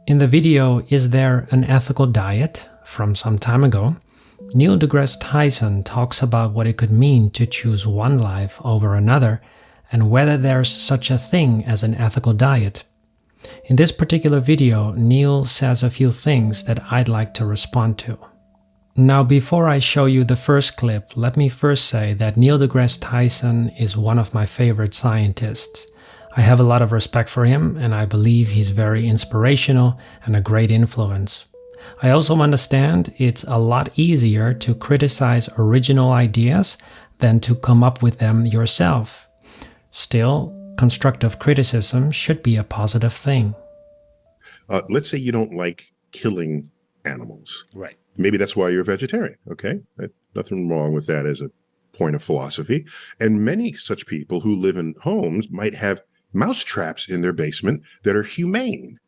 In the video, Is There an Ethical Diet? From some time ago, Neil deGrasse Tyson talks about what it could mean to choose one life over another and whether there's such a thing as an ethical diet. In this particular video, Neil says a few things that I'd like to respond to. Now, before I show you the first clip, let me first say that Neil deGrasse Tyson is one of my favorite scientists. I have a lot of respect for him, and I believe he's very inspirational and a great influence. I also understand it's a lot easier to criticize original ideas than to come up with them yourself. Still, constructive criticism should be a positive thing. Let's say you don't like killing animals. Right. Maybe that's why you're a vegetarian, okay? Nothing wrong with that as a point of philosophy. And many such people who live in homes might have mouse traps in their basement that are humane.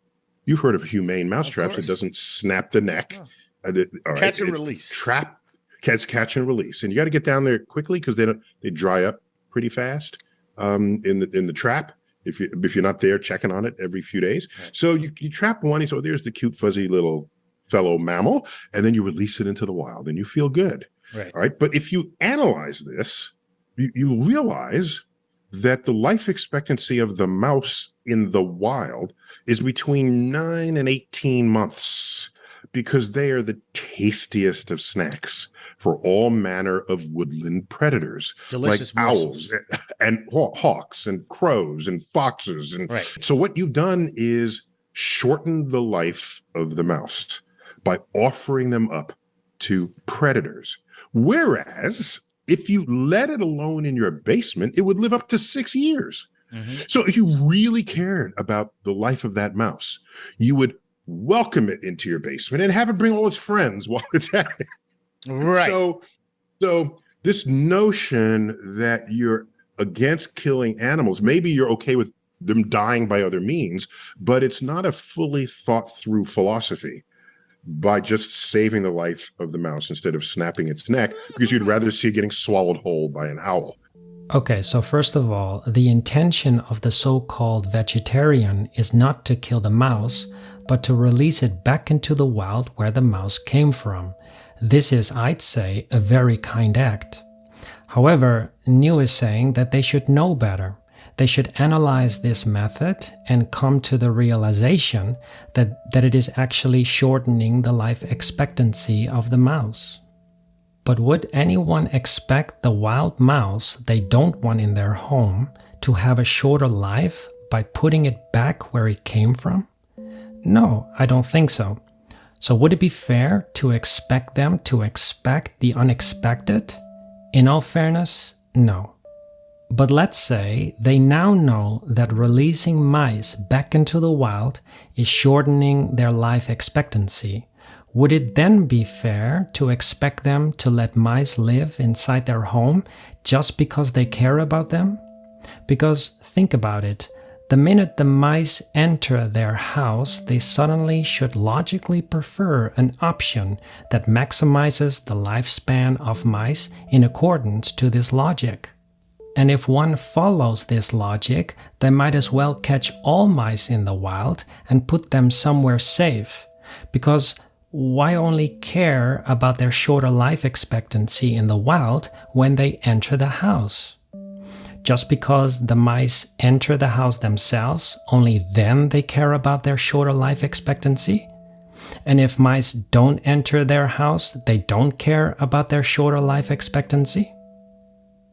You've heard of humane mouse traps. It doesn't snap the neck. Oh. Catch and release. Catch and release. And you got to get down there quickly because they dry up pretty fast in the trap. If you're not there checking on it every few days. Right. So you trap one. So there's the cute fuzzy little fellow mammal, and then you release it into the wild and you feel good. Right. All right. But if you analyze this, you realize that the life expectancy of the mouse in the wild is between 9 and 18 months because they are the tastiest of snacks for all manner of woodland predators. Delicious like morsels. Owls and hawks and crows and foxes. And right. So what you've done is shorten the life of the mouse by offering them up to predators. Whereas if you let it alone in your basement, it would live up to 6 years. Mm-hmm. So if you really cared about the life of that mouse, you would welcome it into your basement and have it bring all its friends while it's at it. Right. So this notion that you're against killing animals, maybe you're okay with them dying by other means, but it's not a fully thought through philosophy by just saving the life of the mouse instead of snapping its neck, because you'd rather see it getting swallowed whole by an owl. Okay, so first of all, the intention of the so-called vegetarian is not to kill the mouse, but to release it back into the wild where the mouse came from. This is, I'd say, a very kind act. However, Neil is saying that they should know better. They should analyze this method and come to the realization that it is actually shortening the life expectancy of the mouse. But would anyone expect the wild mouse they don't want in their home to have a shorter life by putting it back where it came from? No, I don't think so. So would it be fair to expect them to expect the unexpected? In all fairness, no. But let's say they now know that releasing mice back into the wild is shortening their life expectancy. Would it then be fair to expect them to let mice live inside their home just because they care about them? Because think about it, the minute the mice enter their house, they suddenly should logically prefer an option that maximizes the lifespan of mice in accordance to this logic. And if one follows this logic, they might as well catch all mice in the wild and put them somewhere safe. Because why only care about their shorter life expectancy in the wild when they enter the house? Just because the mice enter the house themselves, only then they care about their shorter life expectancy? And if mice don't enter their house, they don't care about their shorter life expectancy?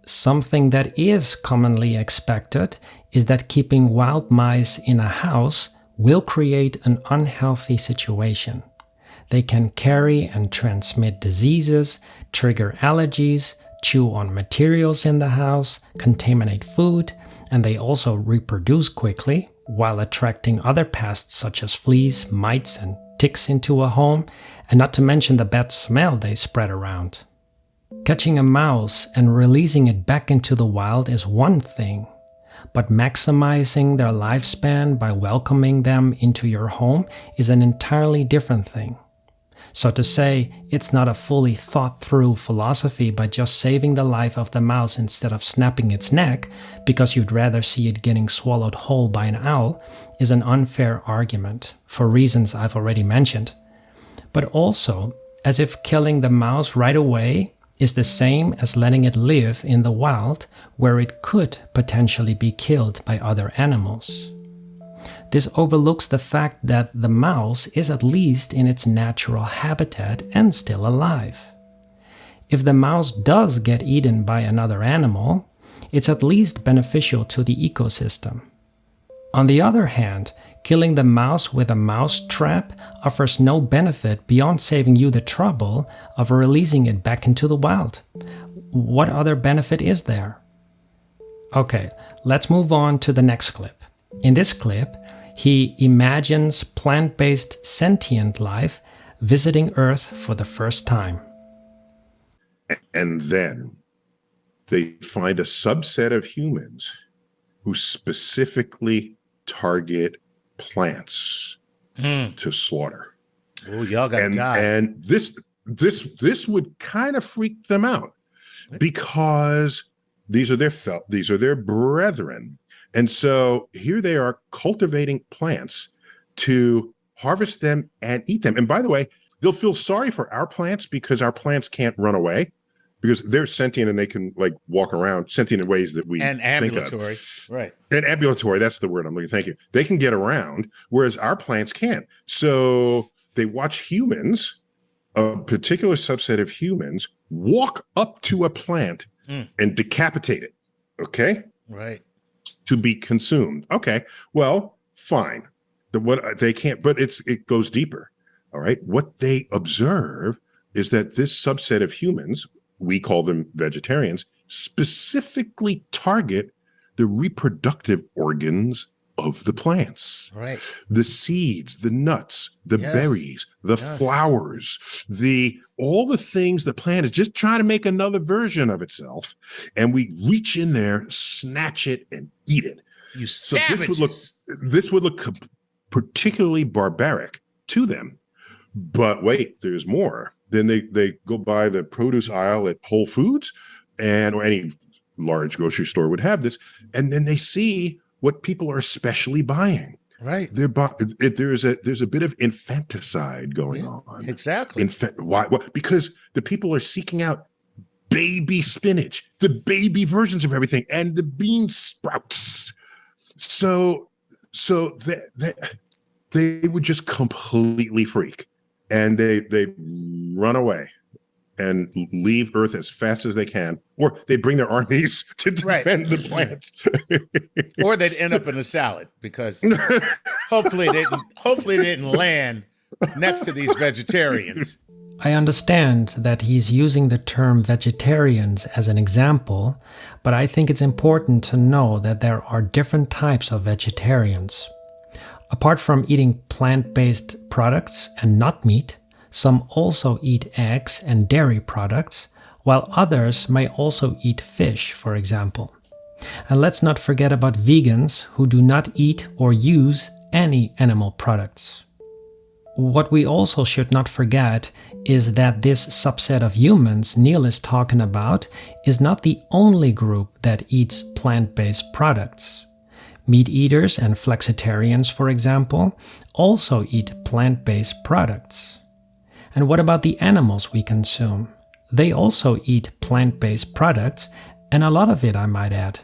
Something that is commonly expected is that keeping wild mice in a house will create an unhealthy situation. They can carry and transmit diseases, trigger allergies, chew on materials in the house, contaminate food, and they also reproduce quickly while attracting other pests such as fleas, mites, and ticks into a home, and not to mention the bad smell they spread around. Catching a mouse and releasing it back into the wild is one thing, but maximizing their lifespan by welcoming them into your home is an entirely different thing. So to say it's not a fully thought through philosophy by just saving the life of the mouse instead of snapping its neck because you'd rather see it getting swallowed whole by an owl is an unfair argument for reasons I've already mentioned. But also, as if killing the mouse right away is the same as letting it live in the wild where it could potentially be killed by other animals. This overlooks the fact that the mouse is at least in its natural habitat and still alive. If the mouse does get eaten by another animal, it's at least beneficial to the ecosystem. On the other hand, killing the mouse with a mouse trap offers no benefit beyond saving you the trouble of releasing it back into the wild. What other benefit is there? Okay, let's move on to the next clip. In this clip, he imagines plant-based sentient life visiting Earth for the first time. And then they find a subset of humans who specifically target plants to slaughter. Oh, y'all got to die. And this would kind of freak them out because these are their brethren. And so here they are cultivating plants to harvest them and eat them. And by the way, they'll feel sorry for our plants because our plants can't run away because they're sentient and they can like walk around sentient in ways that we and ambulatory, think of. Right? And ambulatory, that's the word I'm looking. Thank you. They can get around, whereas our plants can't. So they watch humans, a particular subset of humans, walk up to a plant and decapitate it. Okay, right. To be consumed. Okay, well, fine. What they can't, but it goes deeper. All right. What they observe is that this subset of humans, we call them vegetarians, specifically target the reproductive organs of the plants. Right. The seeds, the nuts, the berries, the flowers, all the things the plant is just trying to make another version of itself. And we reach in there, snatch it, and eat it. You savages. This would look particularly barbaric to them. But wait, there's more. Then they go by the produce aisle at Whole Foods or any large grocery store would have this. And then they see what people are especially buying. Right. There's a bit of infanticide going on. Exactly. Why? Because the people are seeking out baby spinach, the baby versions of everything, and the bean sprouts. So they would just completely freak, and they run away and leave Earth as fast as they can, or they bring their armies to defend the plants. Or they'd end up in a salad because hopefully they didn't land next to these vegetarians. I understand that he's using the term vegetarians as an example, but I think it's important to know that there are different types of vegetarians. Apart from eating plant-based products and not meat, some also eat eggs and dairy products, while others may also eat fish, for example. And let's not forget about vegans who do not eat or use any animal products. What we also should not forget is that this subset of humans Neil is talking about is not the only group that eats plant-based products. Meat eaters and flexitarians, for example, also eat plant-based products. And what about the animals we consume? They also eat plant-based products, and a lot of it, I might add.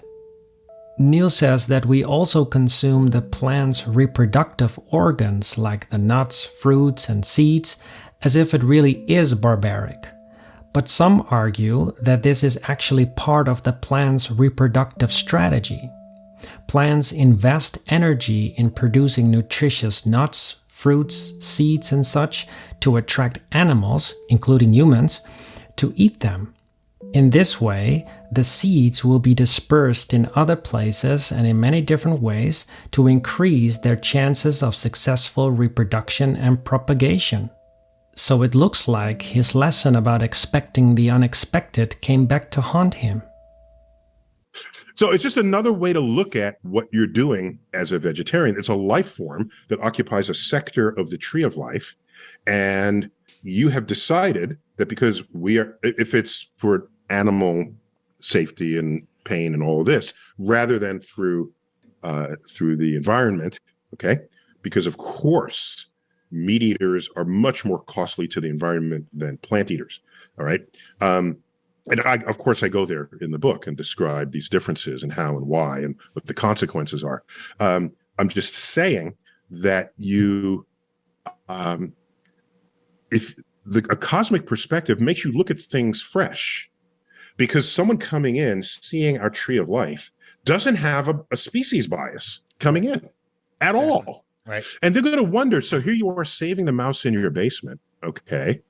Neil says that we also consume the plant's reproductive organs like the nuts, fruits, and seeds, as if it really is barbaric. But some argue that this is actually part of the plant's reproductive strategy. Plants invest energy in producing nutritious nuts, fruits, seeds, and such to attract animals, including humans, to eat them. In this way, the seeds will be dispersed in other places and in many different ways to increase their chances of successful reproduction and propagation. So it looks like his lesson about expecting the unexpected came back to haunt him. So it's just another way to look at what you're doing as a vegetarian. It's a life form that occupies a sector of the tree of life, and you have decided that because we are, if it's for animal safety and pain and all of this, rather than through the environment, okay? Because of course, meat eaters are much more costly to the environment than plant eaters. All right. And of course, I go there in the book and describe these differences and how and why and what the consequences are. I'm just saying that if a cosmic perspective makes you look at things fresh, because someone coming in, seeing our tree of life, doesn't have a species bias coming in at all. Right. And they're going to wonder, so here you are saving the mouse in your basement, okay,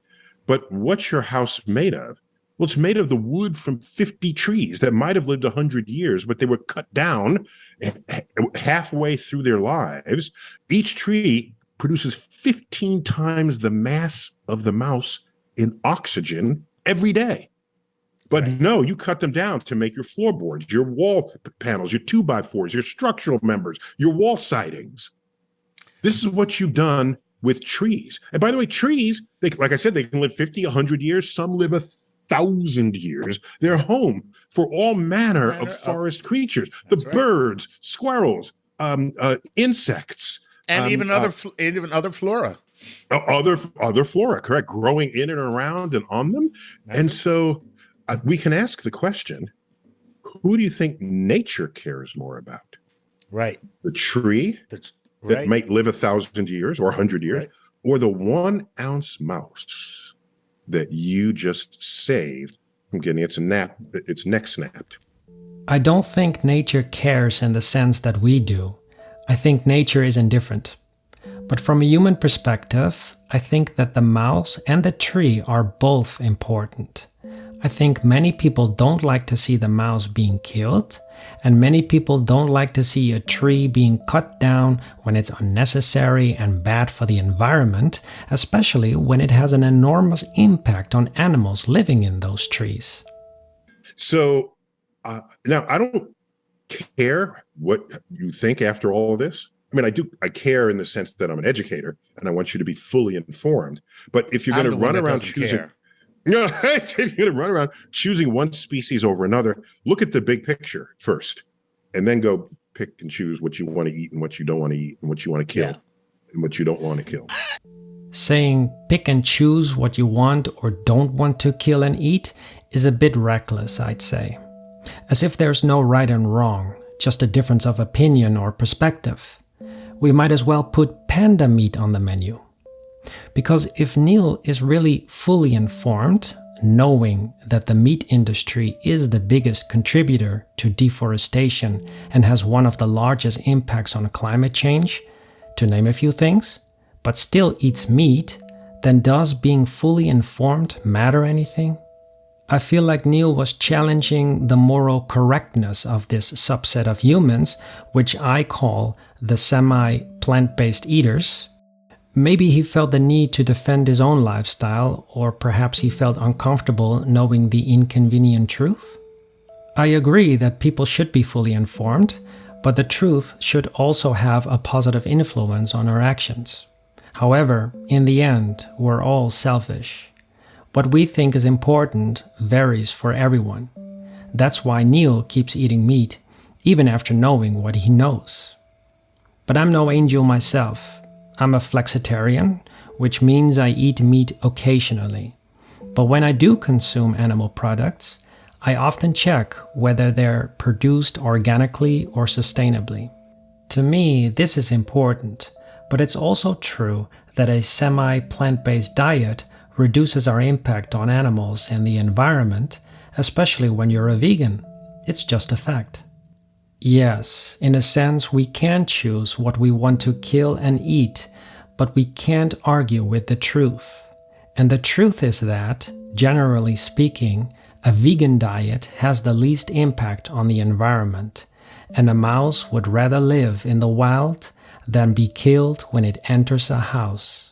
but what's your house made of? Well, it's made of the wood from 50 trees that might have lived 100 years, but they were cut down halfway through their lives. Each tree produces 15 times the mass of the mouse in oxygen every day. But no, you cut them down to make your floorboards, your wall panels, your 2x4s, your structural members, your wall sidings. This is what you've done with trees. And by the way, trees, like I said, they can live 50, 100 years. Some live 1,000 years. They're home for all manner of forest creatures. The birds, squirrels, insects. And even other flora. Other flora, correct, growing in and around and on them. So we can ask the question, who do you think nature cares more about? Right. The tree that might live 1,000 years or 100 years, or the 1 ounce mouse that you just saved from getting its neck snapped? I don't think nature cares in the sense that we do. I think nature is indifferent. But from a human perspective, I think that the mouse and the tree are both important. I think many people don't like to see the mouse being killed, and many people don't like to see a tree being cut down when it's unnecessary and bad for the environment, especially when it has an enormous impact on animals living in those trees. So now I don't care what you think after all of this. I mean, I care in the sense that I'm an educator and I want you to be fully informed. But if you're going to run around choosing... No, if you're going to run around choosing one species over another, look at the big picture first, and then go pick and choose what you want to eat and what you don't want to eat and what you want to kill and what you don't want to kill. Saying pick and choose what you want or don't want to kill and eat is a bit reckless, I'd say. As if there's no right and wrong, just a difference of opinion or perspective. We might as well put panda meat on the menu. Because if Neil is really fully informed, knowing that the meat industry is the biggest contributor to deforestation and has one of the largest impacts on climate change, to name a few things, but still eats meat, then does being fully informed matter anything? I feel like Neil was challenging the moral correctness of this subset of humans, which I call the semi-plant-based eaters. Maybe he felt the need to defend his own lifestyle, or perhaps he felt uncomfortable knowing the inconvenient truth. I agree that people should be fully informed, but the truth should also have a positive influence on our actions. However, in the end, we're all selfish. What we think is important varies for everyone. That's why Neil keeps eating meat, even after knowing what he knows. But I'm no angel myself. I'm a flexitarian, which means I eat meat occasionally. But when I do consume animal products, I often check whether they're produced organically or sustainably. To me, this is important, but it's also true that a semi-plant-based diet reduces our impact on animals and the environment, especially when you're a vegan. It's just a fact. Yes, in a sense, we can choose what we want to kill and eat, but we can't argue with the truth. And the truth is that, generally speaking, a vegan diet has the least impact on the environment, and a mouse would rather live in the wild than be killed when it enters a house.